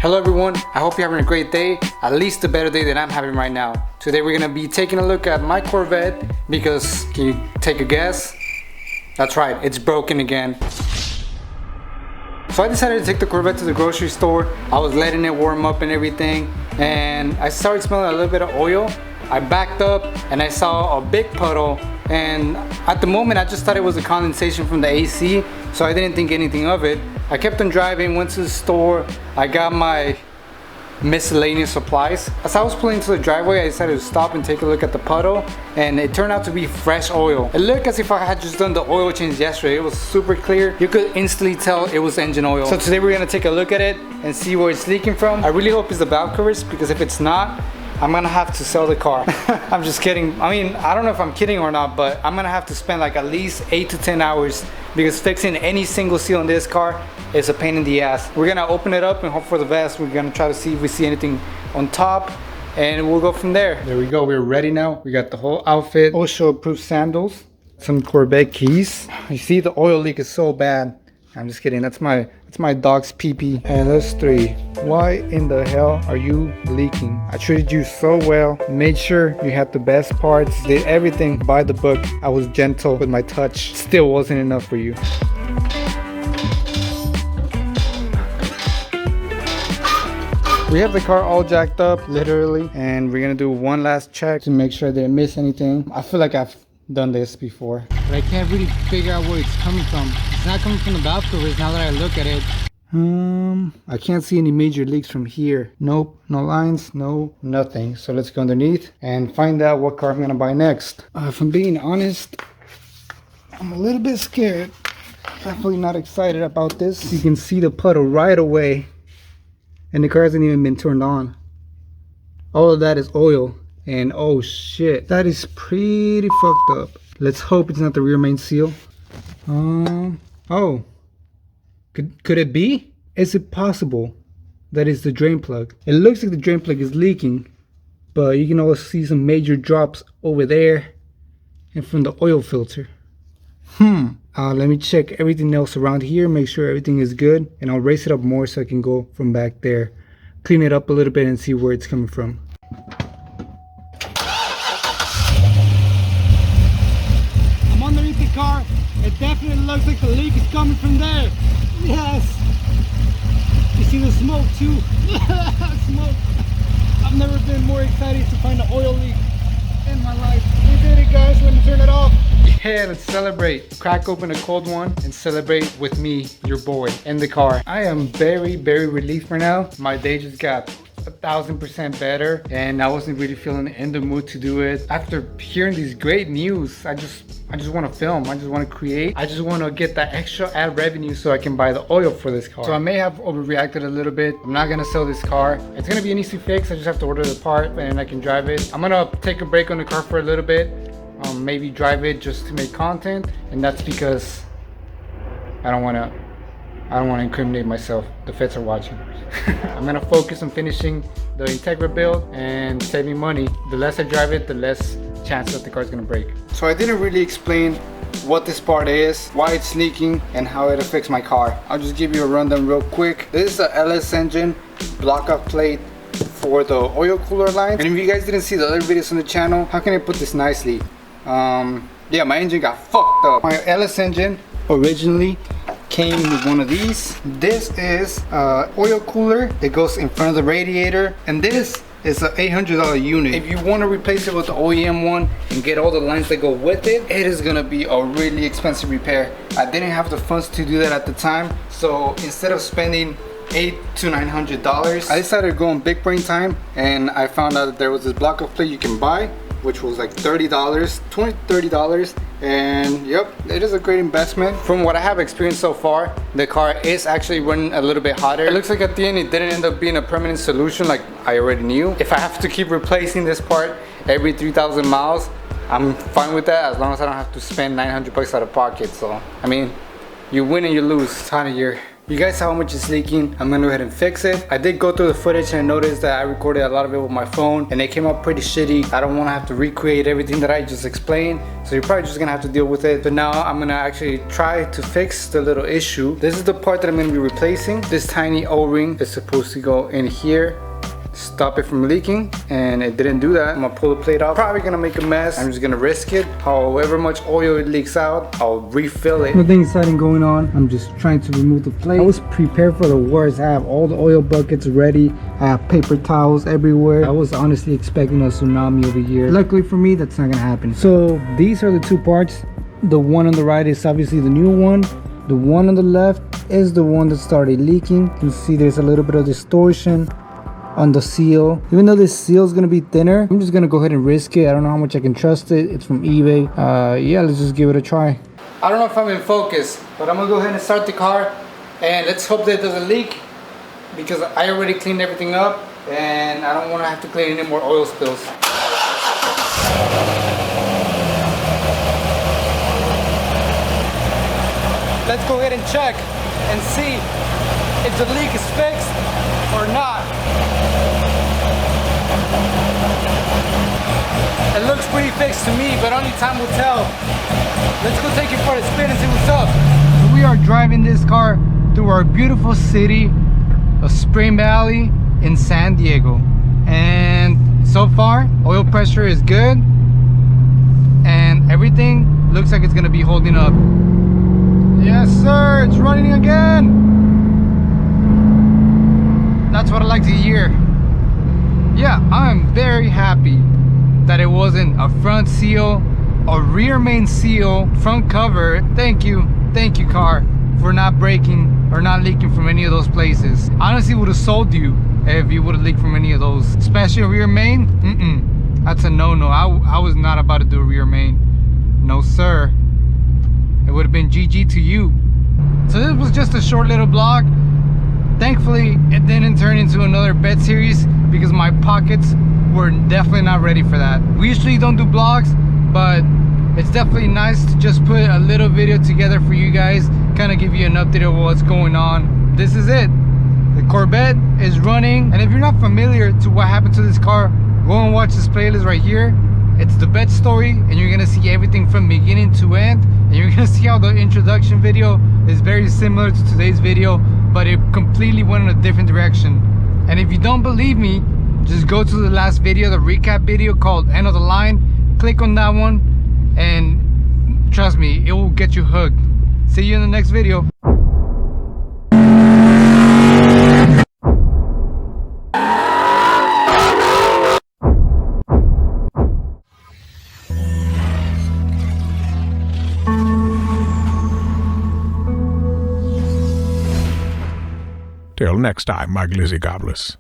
Hello everyone, I hope you're having a great day, at least a better day than I'm having right now. Today we're gonna be taking a look at my Corvette because, can you take a guess? That's right, it's broken again. So I decided to take the Corvette to the grocery store. I was letting it warm up and everything, and I started smelling a little bit of oil. I backed up and I saw a big puddle, and at the moment I just thought it was a condensation from the AC, so I didn't think anything of it. I kept on driving, went to the store, I got my miscellaneous supplies. As I was pulling into the driveway, I decided to stop and take a look at the puddle, and it turned out to be fresh oil. It looked as if I had just done the oil change yesterday. It was super clear. You could instantly tell it was engine oil. So today we're gonna take a look at it and see where it's leaking from. I really hope it's the valve covers, because if it's not, I'm gonna have to sell the car. I'm just kidding. I mean, I don't know if I'm kidding or not, but I'm gonna have to spend like at least 8 to 10 hours because fixing any single seal in this car is a pain in the ass. We're gonna open it up and hope for the best. We're gonna try to see if we see anything on top, and we'll go from there. There we go, we're ready now. We got the whole outfit. OSHA approved sandals, some Corvette keys. You see the oil leak is so bad. I'm just kidding, that's my dog's pee-pee. And that's 3. Why in the hell are you leaking? I treated you so well, made sure you had the best parts, did everything by the book. I was gentle with my touch, still wasn't enough for you. We have the car all jacked up, literally, and we're gonna do one last check to make sure I didn't miss anything. I feel like I've done this before, but I can't really figure out where it's coming from. It's not coming from the valve covers now that I look at it. I can't see any major leaks from here. Nope, no lines, no nothing. So let's go underneath and find out what car I'm gonna buy next. If I'm being honest, I'm a little bit scared. Definitely not excited about this. You can see the puddle right away, and the car hasn't even been turned on. All of that is oil. And oh shit, that is pretty fucked up. Let's hope it's not the rear main seal. Oh, could it be? Is it possible that it's the drain plug? It looks like the drain plug is leaking, but you can also see some major drops over there and from the oil filter. Let me check everything else around here, make sure everything is good, and I'll raise it up more so I can go from back there, clean it up a little bit and see where it's coming from. Underneath the car, it definitely looks like the leak is coming from there. Yes, you see the smoke too. Smoke. I've never been more excited to find an oil leak in my life. We did it, guys. Let me turn it off. Yeah, let's celebrate. Crack open a cold one and celebrate with me, your boy, in the car. I am very relieved for now. My day just got 1000% better, and I wasn't really feeling in the mood to do it. After hearing these great news, I just want to film, I just want to create, I just want to get that extra ad revenue so I can buy the oil for this car. So I may have overreacted a little bit. I'm not gonna sell this car. It's gonna be an easy fix. I just have to order the part and I can drive it. I'm gonna take a break on the car for a little bit, maybe drive it just to make content, and that's because I don't want to incriminate myself. The feds are watching. I'm gonna focus on finishing the Integra build and saving money. The less I drive it, the less chance that the car is gonna break. So I didn't really explain what this part is, why it's leaking, and how it affects my car. I'll just give you a rundown real quick. This is the LS engine block-off plate for the oil cooler line. And if you guys didn't see the other videos on the channel, how can I put this nicely? Yeah, my engine got fucked up. My LS engine originally came with one of these. This is oil cooler that goes in front of the radiator, and this is an $800 unit. If you want to replace it with the OEM one and get all the lines that go with it, it is gonna be a really expensive repair. I didn't have the funds to do that at the time, so instead of spending $800 to $900, I decided to go on big brain time, and I found out that there was this block of plate you can buy, which was like $30, $20 to $30, and yep, it is a great investment. From what I have experienced so far, the car is actually running a little bit hotter. It looks like at the end it didn't end up being a permanent solution like I already knew. If I have to keep replacing this part every 3,000 miles, I'm fine with that, as long as I don't have to spend $900 out of pocket. So I mean, you win and you lose. It's hot in here. You guys saw how much it's leaking. I'm gonna go ahead and fix it. I did go through the footage and I noticed that I recorded a lot of it with my phone and it came out pretty shitty. I don't wanna have to recreate everything that I just explained. So you're probably just gonna have to deal with it. But now I'm gonna actually try to fix the little issue. This is the part that I'm gonna be replacing. This tiny O-ring is supposed to go in here, stop it from leaking, and it didn't do that. I'm gonna pull the plate off. Probably gonna make a mess. I'm just gonna risk it. However much oil it leaks out, I'll refill it. Nothing exciting going on. I'm just trying to remove the plate. I was prepared for the worst. I have all the oil buckets ready. I have paper towels everywhere. I was honestly expecting a tsunami over here. Luckily for me, that's not gonna happen. So these are the two parts. The one on the right is obviously the new one. The one on the left is the one that started leaking. You can see there's a little bit of distortion on the seal. Even though this seal is gonna be thinner, I'm just gonna go ahead and risk it. I don't know how much I can trust it. It's from eBay. Yeah, let's just give it a try. I don't know if I'm in focus, but I'm gonna go ahead and start the car and let's hope that it doesn't leak, because I already cleaned everything up and I don't want to have to clean any more oil spills. Let's go ahead and check and see if the leak is fixed or not. It looks pretty fixed to me, but only time will tell. Let's go take it for a spin and see what's up. We are driving this car through our beautiful city of Spring Valley in San Diego. And so far, oil pressure is good. And everything looks like it's gonna be holding up. Yes, sir, it's running again. That's what I like to hear. Yeah, I'm very happy that it wasn't a front seal, a rear main seal, front cover. Thank you car, for not breaking or not leaking from any of those places. Honestly, would have sold you if you would have leaked from any of those, especially a rear main. That's a no-no. I was not about to do a rear main. No, sir. It would have been GG to you. So this was just a short little vlog. Thankfully, it didn't turn into another bed series because my pockets were definitely not ready for that. We usually don't do vlogs, but it's definitely nice to just put a little video together for you guys, kind of give you an update of what's going on. This is it. The Corvette is running, and if you're not familiar to what happened to this car, go and watch this playlist right here. It's the bed story, and you're gonna see everything from beginning to end, and you're gonna see how the introduction video is very similar to today's video, but it completely went in a different direction. And if you don't believe me, just go to the last video, the recap video called End of the Line. Click on that one, and trust me, it will get you hooked. See you in the next video. Till next time, my glizzy gobblers.